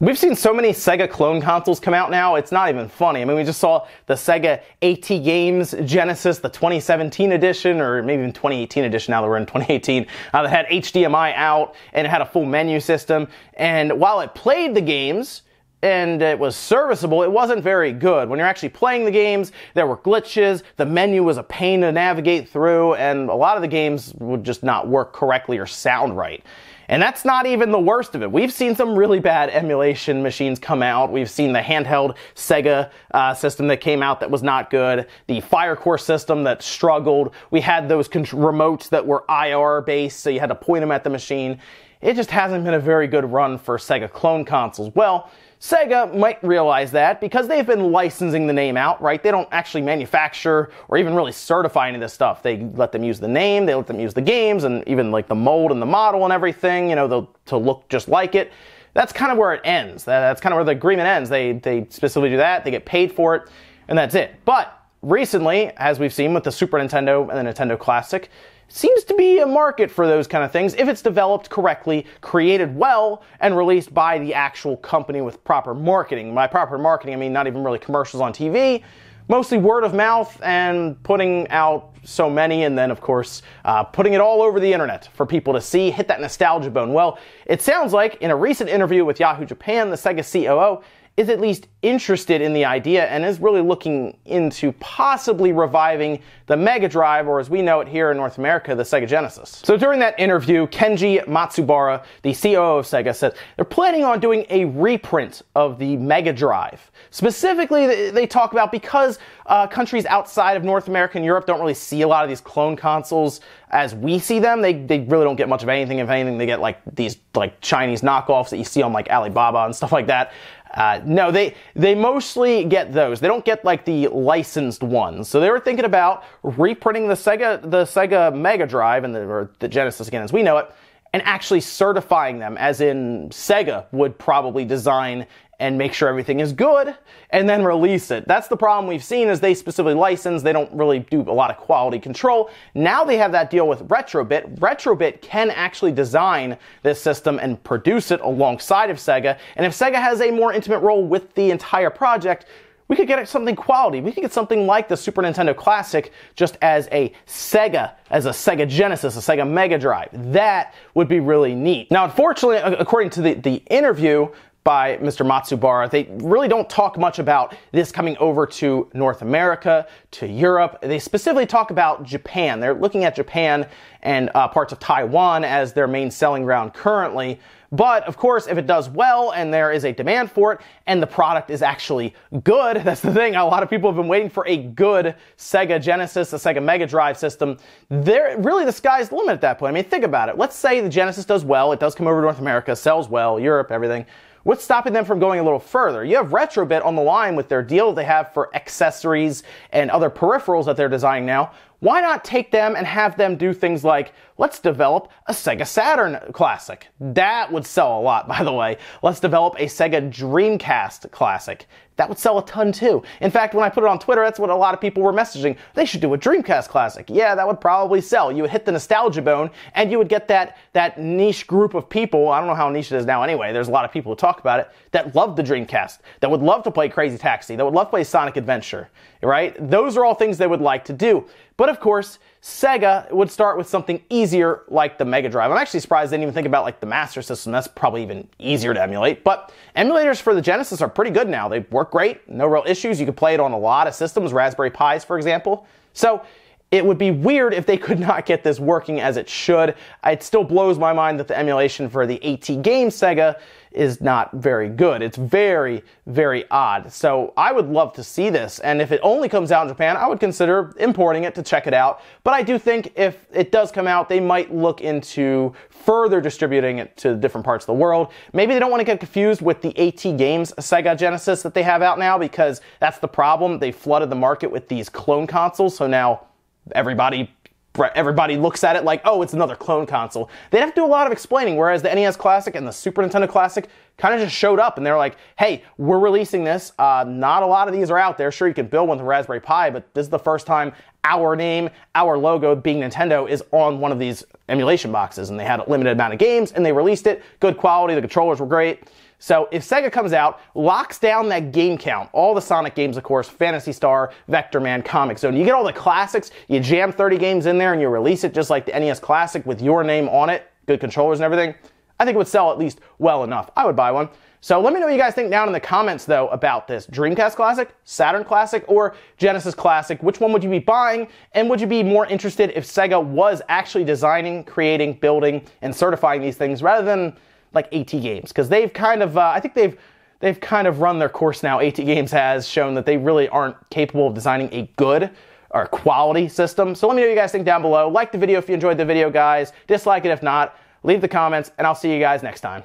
We've seen so many Sega clone consoles come out now, it's not even funny. I mean, we just saw the Sega AT Genesis, the 2017 edition, or maybe even 2018 edition now that we're in 2018, that had HDMI out, and it had a full menu system. And while it played the games, and it was serviceable, it wasn't very good. When you're actually playing the games, there were glitches, the menu was a pain to navigate through, and a lot of the games would just not work correctly or sound right. And that's not even the worst of it. We've seen some really bad emulation machines come out. We've seen the handheld Sega system that came out that was not good. The Fire Core system that struggled. We had those remotes that were IR based, so you had to point them at the machine. It just hasn't been a very good run for Sega clone consoles. Well, Sega might realize that because they've been licensing the name out, right? They don't actually manufacture or even really certify any of this stuff. They let them use the name, they let them use the games, and even like the mold and the model and everything, you know, to look just like it. That's kind of where it ends. That's kind of where the agreement ends. They specifically do that, they get paid for it, and that's it. But recently, as we've seen with the Super Nintendo and the Nintendo Classic, seems to be a market for those kind of things if it's developed correctly, created well, and released by the actual company with proper marketing. By proper marketing, I mean not even really commercials on TV, mostly word of mouth and putting out so many, and then of course putting it all over the internet for people to see, hit that nostalgia bone. Well, it sounds like in a recent interview with Yahoo Japan, the Sega COO is at least interested in the idea and is really looking into possibly reviving the Mega Drive, or as we know it here in North America, the Sega Genesis. So during that interview, Kenji Matsubara, the COO of Sega, said they're planning on doing a reprint of the Mega Drive. Specifically, they talk about because countries outside of North America and Europe don't really see a lot of these clone consoles as we see them. They really don't get much of anything. If anything, they get like these like Chinese knockoffs that you see on like Alibaba and stuff like that. No, they mostly get those. They don't get like the licensed ones. So they were thinking about reprinting the Sega Mega Drive and the Genesis again as we know it, and actually certifying them, as in Sega would probably design and make sure everything is good, and then release it. That's the problem we've seen, is they specifically license, they don't really do a lot of quality control. Now they have that deal with Retrobit. Retrobit can actually design this system and produce it alongside of Sega, and if Sega has a more intimate role with the entire project, we could get something quality. We could get something like the Super Nintendo Classic just as a Sega Genesis, a Sega Mega Drive. That would be really neat. Now, unfortunately, according to the interview by Mr. Matsubara, they really don't talk much about this coming over to North America, to Europe. They specifically talk about Japan. They're looking at Japan and parts of Taiwan as their main selling ground currently. But, of course, if it does well and there is a demand for it and the product is actually good, that's the thing. A lot of people have been waiting for a good Sega Genesis, a Sega Mega Drive system. Really, the sky's the limit at that point. I mean, think about it. Let's say the Genesis does well. It does come over to North America, sells well, Europe, everything. What's stopping them from going a little further? You have Retrobit on the line with their deal they have for accessories and other peripherals that they're designing now. Why not take them and have them do things like, let's develop a Sega Saturn Classic. That would sell a lot, by the way. Let's develop a Sega Dreamcast Classic. That would sell a ton too. In fact, when I put it on Twitter, that's what a lot of people were messaging. They should do a Dreamcast Classic. Yeah, that would probably sell. You would hit the nostalgia bone, and you would get that niche group of people. I don't know how niche it is now anyway. There's a lot of people who talk about it that love the Dreamcast, that would love to play Crazy Taxi, that would love to play Sonic Adventure, right? Those are all things they would like to do. But of course, Sega would start with something easier like the Mega Drive. I'm actually surprised they didn't even think about like the Master System. That's probably even easier to emulate. But emulators for the Genesis are pretty good now. They work great, no real issues. You can play it on a lot of systems, Raspberry Pis, for example. So it would be weird if they could not get this working as it should. It still blows my mind that the emulation for the AT game Sega is not very good. It's very, very odd. So I would love to see this, and if it only comes out in Japan, I would consider importing it to check it out. But I do think if it does come out, they might look into further distributing it to different parts of the world. Maybe they don't want to get confused with the AT Games Sega Genesis that they have out now, because that's the problem. They flooded the market with these clone consoles, so now everybody looks at it like, oh, it's another clone console. They'd have to do a lot of explaining, whereas the NES Classic and the Super Nintendo Classic kind of just showed up, and they're like, hey, we're releasing this. Not a lot of these are out there. Sure, you can build one with a Raspberry Pi, but this is the first time our name, our logo, being Nintendo, is on one of these emulation boxes, and they had a limited amount of games, and they released it. Good quality, the controllers were great. So if Sega comes out, locks down that game count, all the Sonic games, of course, Phantasy Star, Vector Man, Comic Zone, you get all the classics, you jam 30 games in there and you release it just like the NES Classic with your name on it, good controllers and everything, I think it would sell at least well enough. I would buy one. So let me know what you guys think down in the comments, though, about this. Dreamcast Classic, Saturn Classic, or Genesis Classic? Which one would you be buying? And would you be more interested if Sega was actually designing, creating, building, and certifying these things rather than like AT Games? Because they've kind of, I think they've kind of run their course now. AT Games has shown that they really aren't capable of designing a good or quality system. So let me know what you guys think down below. Like the video if you enjoyed the video, guys. Dislike it if not. Leave the comments, and I'll see you guys next time.